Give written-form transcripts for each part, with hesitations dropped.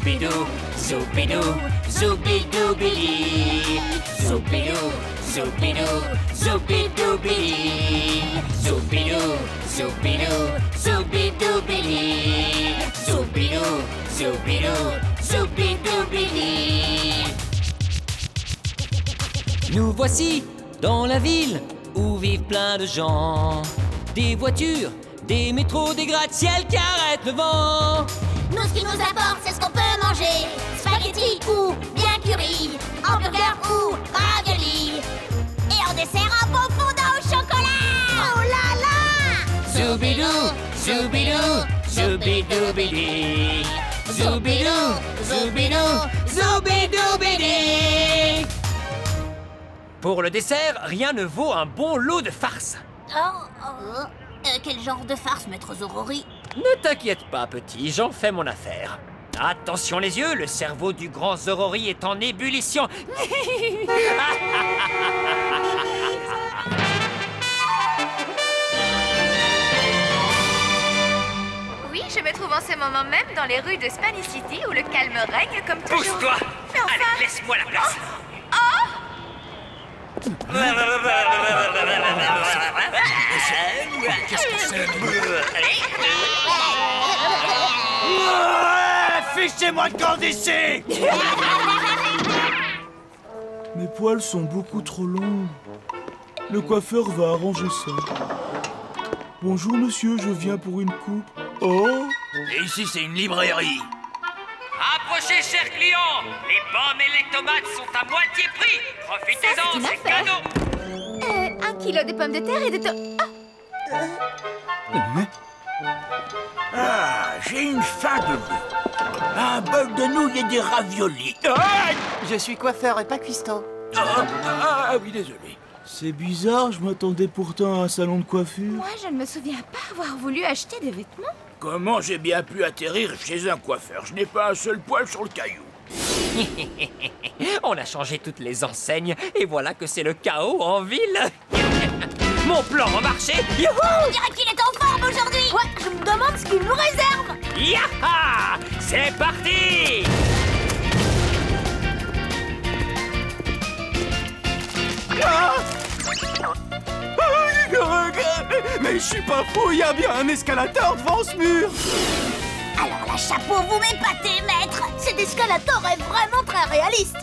Zoubidou, zoubidou, zoubidoubidi. Zoubidou, zoubidou, zoubidoubidi. Zoubidou, zoubidou, zoubidoubidi. Zoubidou, zoubidou, zoubidoubidi. Nous voici dans la ville où vivent plein de gens. Des voitures, des métros, des gratte-ciel qui arrêtent le vent. Nous, ce qui nous importe, c'est ce qu'on peut manger. Spaghetti ou bien curry, hamburger ou ravioli. Et en dessert, un bon fondant au chocolat. Oh là là! Zoubidou, zoubidou, zoubidoubidi. Zoubidou, zoubidou, zoubidoubidi. Pour le dessert, rien ne vaut un bon lot de farce. Quel genre de farce, maître Zorori? Ne t'inquiète pas, petit, j'en fais mon affaire. Attention les yeux, le cerveau du grand Zorori est en ébullition. Oui, je me trouve en ce moment même dans les rues de Spanish City où le calme règne comme toujours. Pousse-toi! Mais enfin... Allez, laisse-moi la place. Qu'est-ce que c'est? Fichez-moi de camp d'ici! Mes poils sont beaucoup trop longs. Le coiffeur va arranger ça. Bonjour monsieur, je viens pour une coupe. Oh! Et ici c'est une librairie. Approchez, chers clients. Les pommes et les tomates sont à moitié prix. Profitez-en, c'est cadeau. 1 kilo de pommes de terre et de Ah, j'ai une faim de bout. Un bol de nouilles et des raviolis. Ah, Je suis coiffeur et pas cuistot. oui, désolé. C'est bizarre, je m'attendais pourtant à un salon de coiffure. Moi, je ne me souviens pas avoir voulu acheter des vêtements. Comment j'ai bien pu atterrir chez un coiffeur? Je n'ai pas un seul poil sur le caillou. On a changé toutes les enseignes et voilà que c'est le chaos en ville. Mon plan a marché. Youhou! On dirait qu'il est en forme aujourd'hui. Ouais, je me demande ce qu'il nous réserve. Yaha! C'est parti! Mais je suis pas fou, il y a bien un escalator devant ce mur. Alors la chapeau, vous m'épatez, maître. Cet escalator est vraiment très réaliste.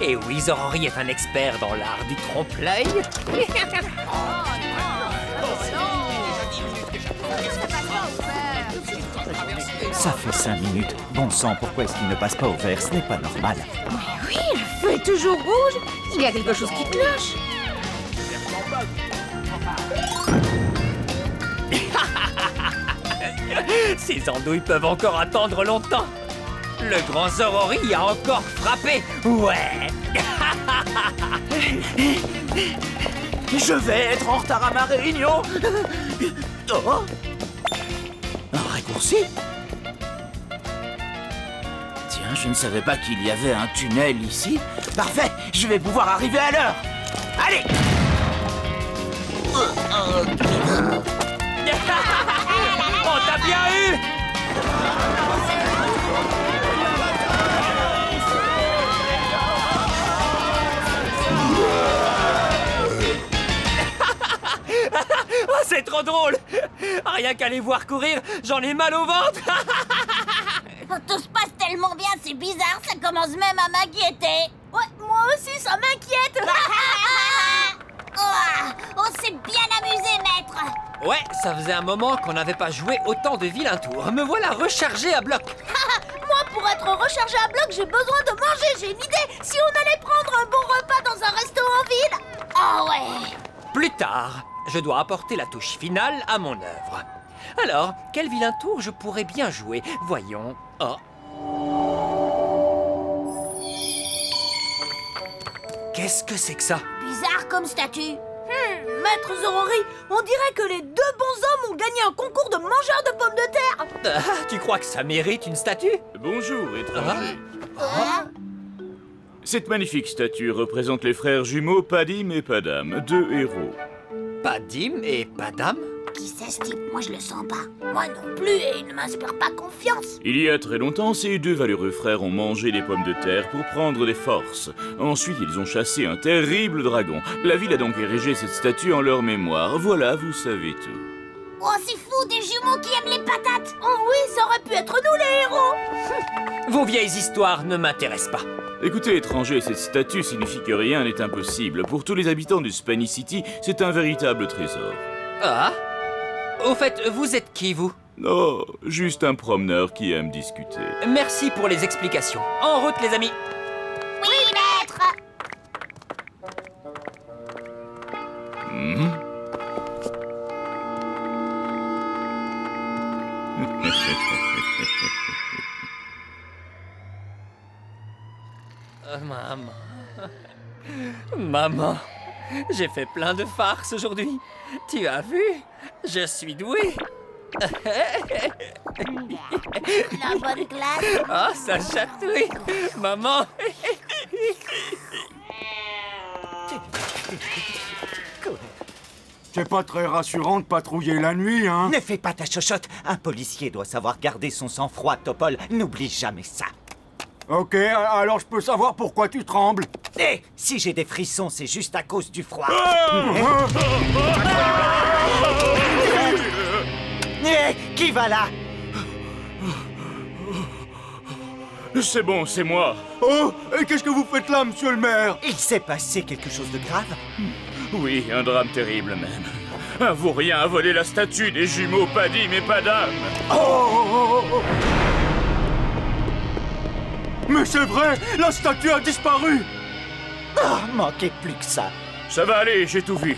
Et oui, Zorori est un expert dans l'art du trompe-l'œil. Ça fait 5 minutes. Bon sang, pourquoi est-ce qu'il ne passe pas au vert? Ce n'est pas normal. Oui, le feu est toujours rouge. Il y a quelque chose qui cloche. Ces andouilles peuvent encore attendre longtemps. Le grand Zorori a encore frappé. Ouais. Je vais être en retard à ma réunion. Oh. Un raccourci? Tiens, je ne savais pas qu'il y avait un tunnel ici. Parfait, je vais pouvoir arriver à l'heure. Allez! On t'a bien eu! Oh, c'est trop drôle! Rien qu'à les voir courir, j'en ai mal au ventre! Tout se passe tellement bien, c'est bizarre, ça commence même à m'inquiéter. Ouais, moi aussi, ça m'inquiète. On s'est bien amusé, maître. Ouais, ça faisait un moment qu'on n'avait pas joué autant de vilains tours. Me voilà rechargé à bloc. Moi, pour être rechargé à bloc, j'ai besoin de manger. J'ai une idée. Si on allait prendre un bon repas dans un resto en ville. Oh ouais. Plus tard, je dois apporter la touche finale à mon œuvre. Alors, quel vilain tour je pourrais bien jouer? Voyons. Oh. Qu'est-ce que c'est que ça? Bizarre comme statue. Maître Zorori, on dirait que les deux bons hommes ont gagné un concours de mangeurs de pommes de terre. Tu crois que ça mérite une statue? Bonjour, étranger. Hein? Cette magnifique statue représente les frères jumeaux Padim et Padam, deux héros. Padim et Padam? Qui c'est ce type? Moi je le sens pas. Moi non plus, et il ne m'inspire pas confiance. Il y a très longtemps, ces deux valeureux frères ont mangé des pommes de terre pour prendre des forces. Ensuite, ils ont chassé un terrible dragon. La ville a donc érigé cette statue en leur mémoire. Voilà, vous savez tout. Oh, c'est fou, des jumeaux qui aiment les patates. Oh oui, ça aurait pu être nous les héros. Vos vieilles histoires ne m'intéressent pas. Écoutez, étranger, cette statue signifie que rien n'est impossible. Pour tous les habitants du Spani City, c'est un véritable trésor. Ah? Au fait, vous êtes qui, vous? Oh, juste un promeneur qui aime discuter. Merci pour les explications. En route, les amis. Oui, maître. Maman. Maman, j'ai fait plein de farces aujourd'hui. Tu as vu? Je suis doué. La bonne classe. Ah, ça chatouille. Maman. C'est pas très rassurant de patrouiller la nuit, hein? Ne fais pas ta chochotte. Un policier doit savoir garder son sang-froid, Topol. N'oublie jamais ça. Ok, alors je peux savoir pourquoi tu trembles? Eh, si j'ai des frissons, c'est juste à cause du froid. Qui va là? C'est bon, c'est moi. Oh, et qu'est-ce que vous faites là, monsieur le maire? Il s'est passé quelque chose de grave? Oui, un drame terrible même. Un vaurien a volé la statue des jumeaux Paddy mais pas d'âme. Mais c'est vrai, la statue a disparu. Ah, manquait plus que ça. Ça va aller, j'ai tout vu.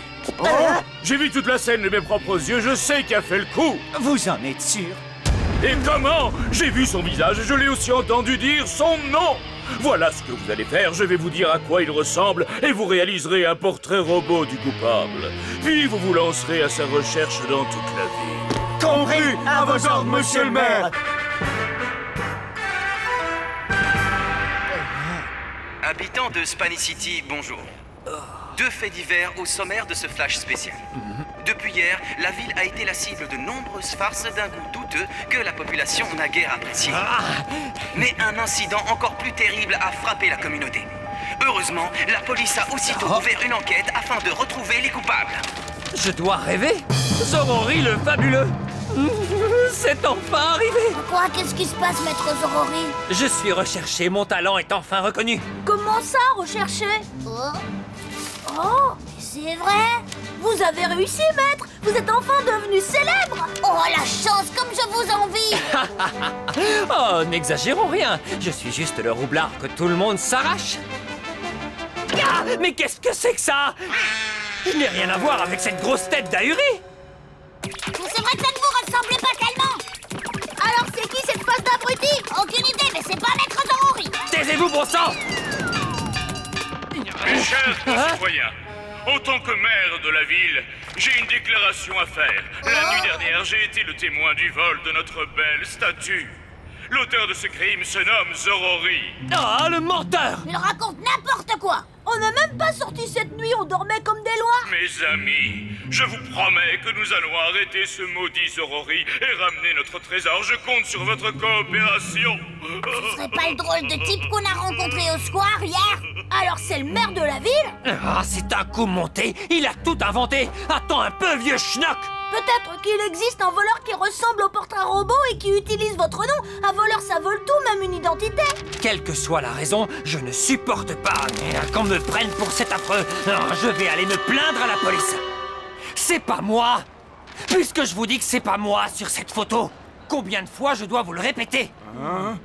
J'ai vu toute la scène de mes propres yeux, je sais qui a fait le coup. Vous en êtes sûr? Et comment? J'ai vu son visage et je l'ai aussi entendu dire son nom. Voilà ce que vous allez faire, je vais vous dire à quoi il ressemble et vous réaliserez un portrait robot du coupable. Puis vous vous lancerez à sa recherche dans toute la ville. Compris, à vos ordres, monsieur le maire. Habitants de Spani City, bonjour. Deux faits divers au sommaire de ce flash spécial. Depuis hier, la ville a été la cible de nombreuses farces d'un goût douteux que la population n'a guère apprécié. Mais un incident encore plus terrible a frappé la communauté. Heureusement, la police a aussitôt ouvert une enquête afin de retrouver les coupables. Je dois rêver? Zorori le fabuleux! C'est enfin arrivé! Quoi? Qu'est-ce qui se passe, maître Zorori? Je suis recherché, mon talent est enfin reconnu. Comment ça, rechercher? Oh, c'est vrai? Vous avez réussi, maître! Vous êtes enfin devenu célèbre! Oh, la chance, comme je vous envie! Oh, n'exagérons rien. Je suis juste le roublard que tout le monde s'arrache. Ah, mais qu'est-ce que c'est que ça? Je n'ai rien à voir avec cette grosse tête d'ahuri. C'est vrai que ça ne vous ressemble pas tellement! Alors c'est qui cette face d'abruti? Aucune idée, mais c'est pas maître Zorori! Taisez-vous, bon sang! Mes chers concitoyens, en tant que maire de la ville, j'ai une déclaration à faire. La nuit dernière, j'ai été le témoin du vol de notre belle statue. L'auteur de ce crime se nomme Zorori. Ah, le menteur! Il raconte n'importe quoi! On n'est même pas sorti cette nuit, on dormait comme des lois! Mes amis, je vous promets que nous allons arrêter ce maudit Zorori et ramener notre trésor. Je compte sur votre coopération. Ce serait pas le drôle de type qu'on a rencontré au square hier? Alors c'est le maire de la ville? Ah, c'est un coup monté. Il a tout inventé. Attends un peu, vieux schnock. Peut-être qu'il existe un voleur qui ressemble au portrait robot et qui utilise votre nom. Un voleur, ça vole tout, même une identité. Quelle que soit la raison, je ne supporte pas qu'on me prenne pour cet affreux. Non, je vais aller me plaindre à la police. C'est pas moi. Puisque je vous dis que c'est pas moi sur cette photo. Combien de fois je dois vous le répéter? Hein?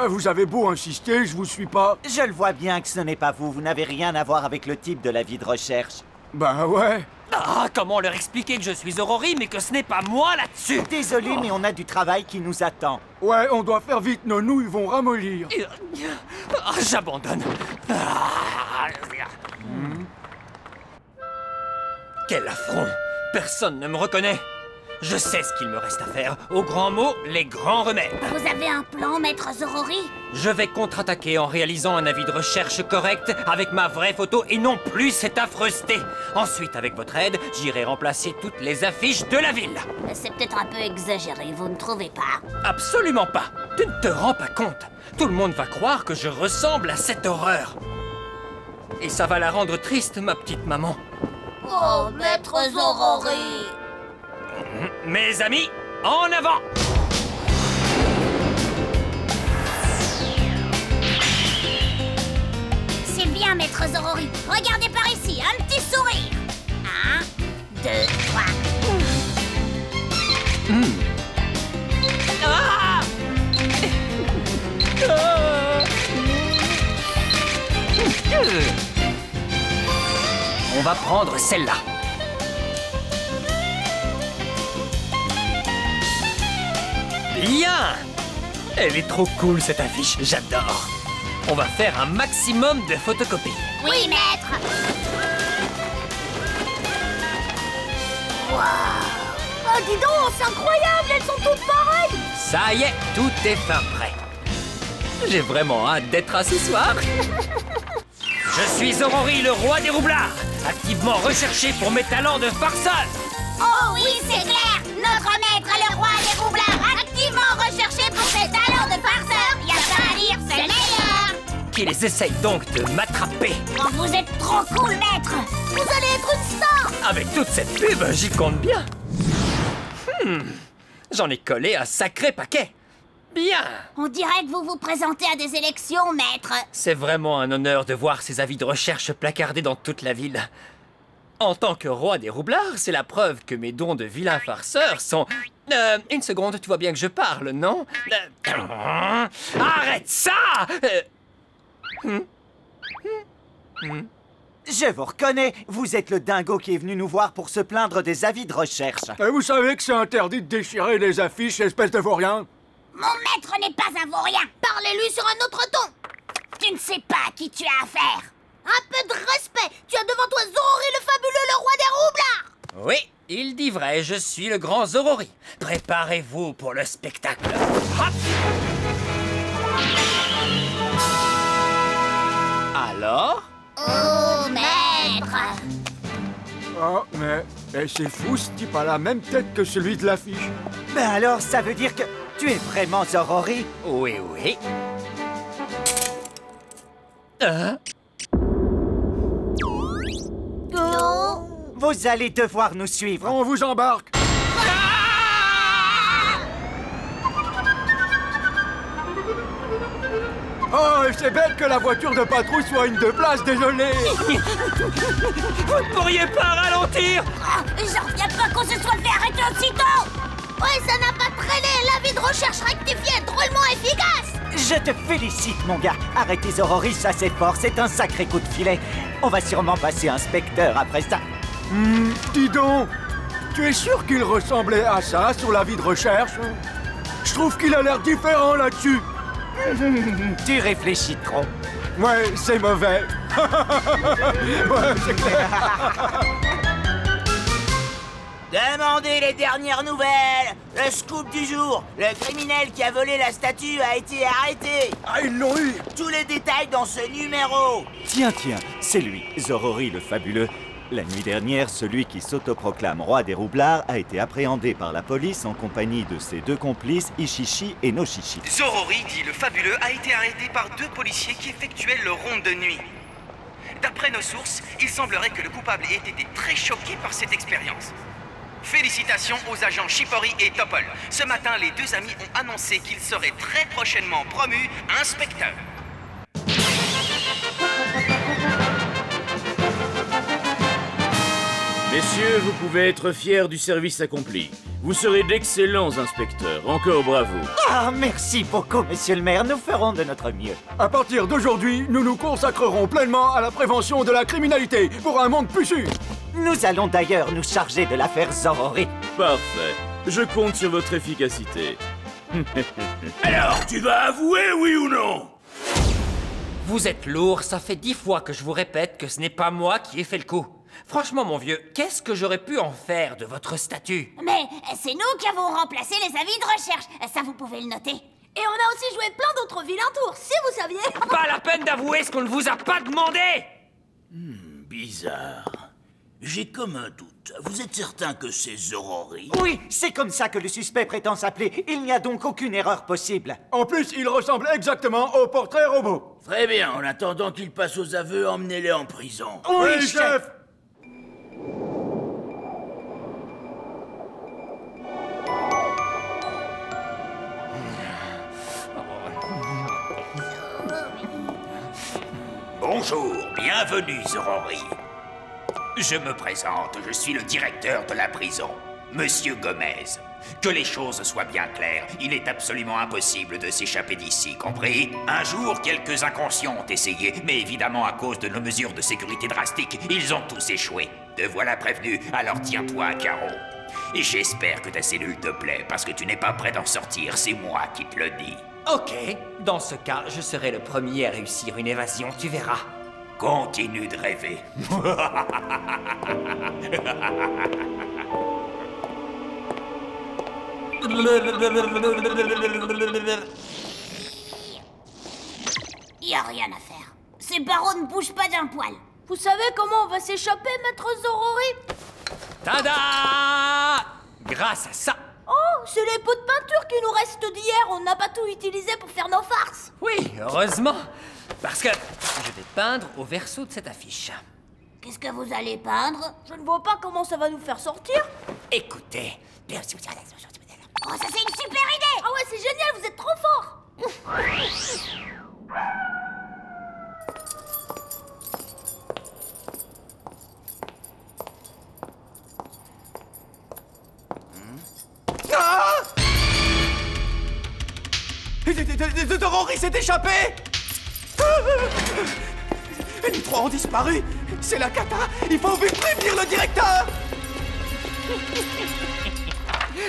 Vous avez beau insister, je vous suis pas... Je le vois bien que ce n'est pas vous. Vous n'avez rien à voir avec le type de la vie de recherche. Ben ouais. Ah, comment leur expliquer que je suis Zorori, mais que ce n'est pas moi là-dessus? Désolé, mais on a du travail qui nous attend. Ouais, on doit faire vite, nos nouilles vont ramollir. Ah, j'abandonne. Quel affront! Personne ne me reconnaît. Je sais ce qu'il me reste à faire. Au grand mot, les grands remèdes. Vous avez un plan, maître Zorori? Je vais contre-attaquer en réalisant un avis de recherche correct avec ma vraie photo et non plus cette affreuse thé. Ensuite, avec votre aide, j'irai remplacer toutes les affiches de la ville. C'est peut-être un peu exagéré, vous ne trouvez pas? Absolument pas. Tu ne te rends pas compte. Tout le monde va croire que je ressemble à cette horreur. Et ça va la rendre triste, ma petite maman. Oh, maître Zorori! Mes amis, en avant! C'est bien, maître Zorori. Regardez par ici, un petit sourire. 1, 2, 3. Ah! On va prendre celle-là. Bien! Elle est trop cool cette affiche, j'adore. On va faire un maximum de photocopies. Oui, maître. Waouh! Oh, dis donc, c'est incroyable, elles sont toutes pareilles. Ça y est, tout est fin prêt. J'ai vraiment hâte d'être à ce soir. Je suis Zorori, le roi des roublards, activement recherché pour mes talents de farceur. Oh oui, c'est clair. Notre maître, le roi des roublards, activement recherché pour ses talents de farceur. Y a pas à dire, c'est le meilleur. Qu'ils essayent donc de m'attraper. Oh, vous êtes trop cool, maître. Vous allez être une star. Avec toute cette pub, j'y compte bien. J'en ai collé un sacré paquet. Bien. On dirait que vous vous présentez à des élections, maître. C'est vraiment un honneur de voir ces avis de recherche placardés dans toute la ville. En tant que roi des roublards, c'est la preuve que mes dons de vilain farceur sont... une seconde, tu vois bien que je parle, non? Arrête ça! Je vous reconnais, vous êtes le dingo qui est venu nous voir pour se plaindre des avis de recherche. Et vous savez que c'est interdit de déchirer les affiches, espèce de vaurien? Mon maître n'est pas un vaurien. Parlez-lui sur un autre ton. Tu ne sais pas à qui tu as affaire. Un peu de respect. Tu as devant toi Zorori le fabuleux, le roi des roublards. Oui, il dit vrai, je suis le grand Zorori. Préparez-vous pour le spectacle. Hop! Alors? Oh, maître. Oh, mais c'est fou, ce type a la même tête que celui de l'affiche. Ben alors, ça veut dire que tu es vraiment Zorori? Oui, oui. Non. Vous allez devoir nous suivre. On vous embarque. Oh, c'est bête que la voiture de patrouille soit une 2 places, désolé. Vous ne pourriez pas ralentir? Ah, j'en reviens pas qu'on se soit fait arrêter aussitôt. Ouais, ça n'a pas traîné. L'avis de recherche rectifié est drôlement efficace. Je te félicite, mon gars. Arrêtez Zorori, ça c'est fort, c'est un sacré coup de filet. On va sûrement passer inspecteur après ça. Dis donc, tu es sûr qu'il ressemblait à ça sur l'avis de recherche? Je trouve qu'il a l'air différent là-dessus. Tu réfléchis trop. Ouais, c'est mauvais. Ouais, c'est clair. Demandez les dernières nouvelles. Le scoop du jour. Le criminel qui a volé la statue a été arrêté. Ah, ils l'ont eu. Tous les détails dans ce numéro. Tiens, c'est lui, Zorori le fabuleux. La nuit dernière, celui qui s'autoproclame roi des roublards a été appréhendé par la police en compagnie de ses 2 complices, Ishishi et Noshishi. Zorori, dit le fabuleux, a été arrêté par 2 policiers qui effectuaient leur ronde de nuit. D'après nos sources, il semblerait que le coupable ait été très choqué par cette expérience. Félicitations aux agents Shipori et Topol. Ce matin, les 2 amis ont annoncé qu'ils seraient très prochainement promus inspecteurs. Messieurs, vous pouvez être fiers du service accompli. Vous serez d'excellents inspecteurs. Encore bravo. Ah, merci beaucoup, monsieur le maire. Nous ferons de notre mieux. À partir d'aujourd'hui, nous nous consacrerons pleinement à la prévention de la criminalité pour un monde plus sûr. Nous allons d'ailleurs nous charger de l'affaire Zorori. Parfait. Je compte sur votre efficacité. Alors, tu vas avouer, oui ou non? Vous êtes lourd, ça fait 10 fois que je vous répète que ce n'est pas moi qui ai fait le coup. Franchement, mon vieux, qu'est-ce que j'aurais pu en faire de votre statue? Mais c'est nous qui avons remplacé les avis de recherche. Ça, vous pouvez le noter. Et on a aussi joué plein d'autres vilains tours, si vous saviez. Pas la peine d'avouer ce qu'on ne vous a pas demandé! Bizarre. J'ai comme un doute. Vous êtes certain que c'est Zorori? Oui, c'est comme ça que le suspect prétend s'appeler. Il n'y a donc aucune erreur possible. En plus, il ressemble exactement au portrait robot. Très bien, en attendant qu'il passe aux aveux, emmenez-les en prison. Oui, chef. Bonjour, bienvenue, Zorori. Je me présente, je suis le directeur de la prison, Monsieur Gomez. Que les choses soient bien claires, il est absolument impossible de s'échapper d'ici, compris? Un jour, quelques inconscients ont essayé, mais évidemment à cause de nos mesures de sécurité drastiques, ils ont tous échoué. Te voilà prévenu, alors tiens-toi à carreau. Et j'espère que ta cellule te plaît, parce que tu n'es pas prêt d'en sortir, c'est moi qui te le dis. Ok, dans ce cas, je serai le premier à réussir une évasion, tu verras. Continue de rêver. Y a rien à faire. Ces barreaux ne bougent pas d'un poil. Vous savez comment on va s'échapper, maître Zorori? Tada! Grâce à ça. Oh, c'est les pots de peinture qui nous restent d'hier. On n'a pas tout utilisé pour faire nos farces. Oui, heureusement. Parce que je vais peindre au verso de cette affiche. Qu'est-ce que vous allez peindre? Je ne vois pas comment ça va nous faire sortir. Écoutez. Oh, ça c'est une super idée! Ah ouais, c'est génial, vous êtes trop forts. Zorori s'est échappé. Les trois ont disparu. C'est la cata. Il faut vite prévenir le directeur.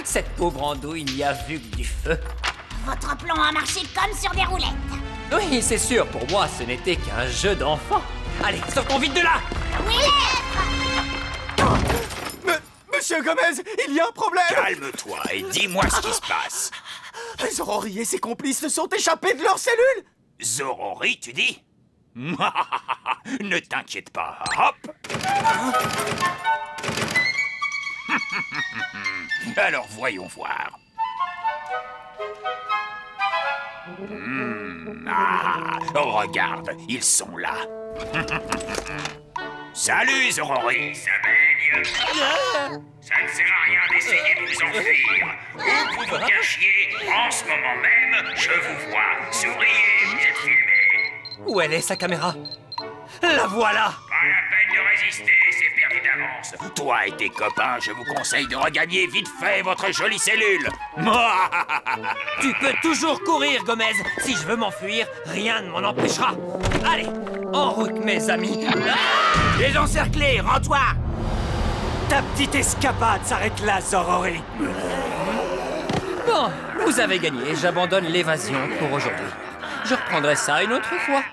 Cette pauvre andouille n'y a vu que du feu. Votre plan a marché comme sur des roulettes. Oui, c'est sûr, pour moi, ce n'était qu'un jeu d'enfant. Allez, sortons vite de là. Oui, Monsieur Gomez, il y a un problème. Calme-toi et dis-moi ce qui se passe. Zorori et ses complices se sont échappés de leur cellule. Zorori, tu dis? Ne t'inquiète pas, hop. Alors voyons voir. Regarde, ils sont là. Salut, Zorori. Ça baigne. Ça ne sert à rien d'essayer de vous enfuir. Où vous vous cachiez, en ce moment même, je vous vois. Souriez, vous êtes filmé. Où elle est, sa caméra? La voilà. Pas la peine de résister, c'est perdu d'avance. Toi et tes copains, je vous conseille de regagner vite fait votre jolie cellule. Tu peux toujours courir, Gomez. Si je veux m'enfuir, rien ne m'en empêchera. Allez, en route, mes amis. Les encerclés, rends-toi. Ta petite escapade s'arrête là, Zorori. Bon, vous avez gagné. J'abandonne l'évasion pour aujourd'hui. Je reprendrai ça une autre fois.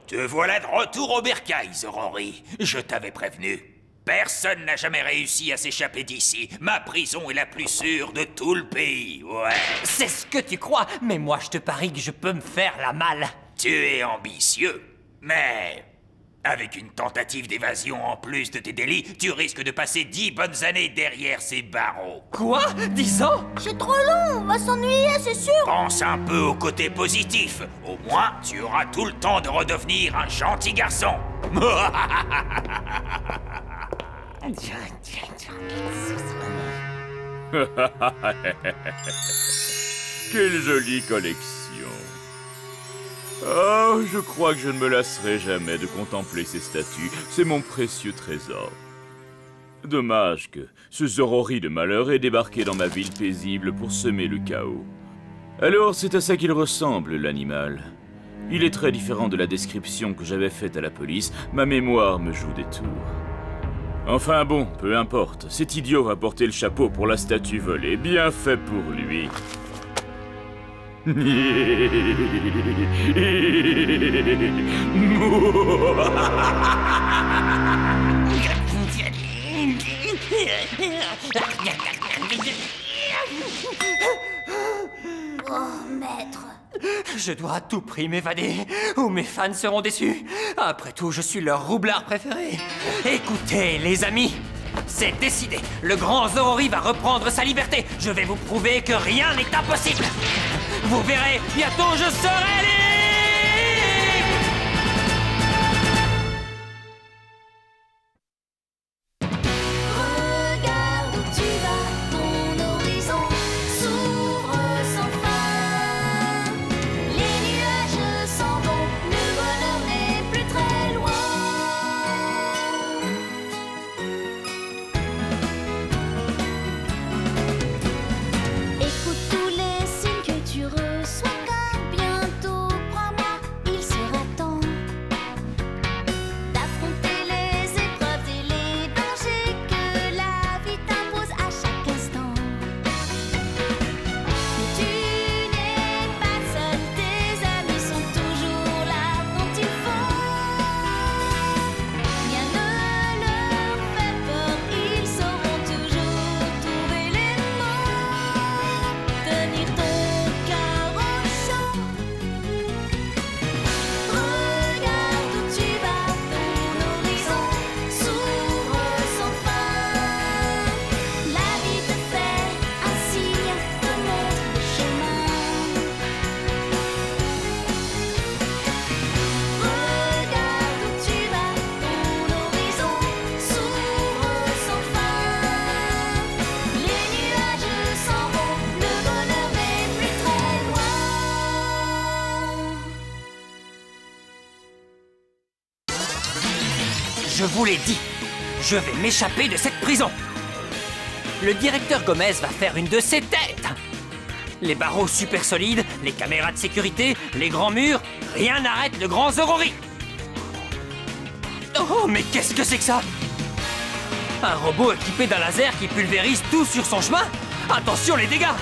Te voilà de retour au bercail, Zorori. Je t'avais prévenu. Personne n'a jamais réussi à s'échapper d'ici. Ma prison est la plus sûre de tout le pays, ouais. C'est ce que tu crois, mais moi je te parie que je peux me faire la malle. Tu es ambitieux, mais avec une tentative d'évasion en plus de tes délits, tu risques de passer 10 bonnes années derrière ces barreaux. Quoi? 10 ans? C'est trop long, on va s'ennuyer, c'est sûr. Pense un peu au côté positif. Au moins, tu auras tout le temps de redevenir un gentil garçon. Quelle jolie collection. Oh, je crois que je ne me lasserai jamais de contempler ces statues. C'est mon précieux trésor. Dommage que ce Zorori de malheur ait débarqué dans ma ville paisible pour semer le chaos. Alors, c'est à ça qu'il ressemble, l'animal. Il est très différent de la description que j'avais faite à la police. Ma mémoire me joue des tours. Enfin bon, peu importe. Cet idiot va porter le chapeau pour la statue volée. Bien fait pour lui. Oh, maître. Je dois à tout prix m'évader, ou mes fans seront déçus. Après tout, je suis leur roublard préféré. Écoutez, les amis, c'est décidé. Le grand Zorori va reprendre sa liberté. Je vais vous prouver que rien n'est impossible. Vous verrez, bientôt je serai libre. Regarde où tu vas, ton horizon s'ouvre sans fin. Les nuages s'en vont, le bonheur n'est plus très loin. Écoute tous les signes que tu reçois, car bientôt, crois-moi, il sera temps d'affronter les épreuves et les dangers que la vie t'impose à chaque instant. Mais tu n'es pas seul, tes amis sont toujours là quand il faut. Rien ne leur fait peur, ils sauront toujours trouver les mots, tenir ton cœur au chaud. Regarde où tu vas, ton horizon s'ouvre sans fin. La vie te fait un signe, te montre le chemin. Regarde où tu vas, ton horizon s'ouvre sans fin. Les nuages s'en vont, le bonheur n'est plus très loin. Je vous l'ai dit, je vais m'échapper de cette prison. Le directeur Gomez va faire une de ses têtes. Les barreaux super solides, les caméras de sécurité, les grands murs, rien n'arrête le grand Zorori. Oh, mais qu'est-ce que c'est que ça? Un robot équipé d'un laser qui pulvérise tout sur son chemin? Attention les dégâts!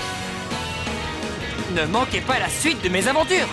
Ne manquez pas la suite de mes aventures!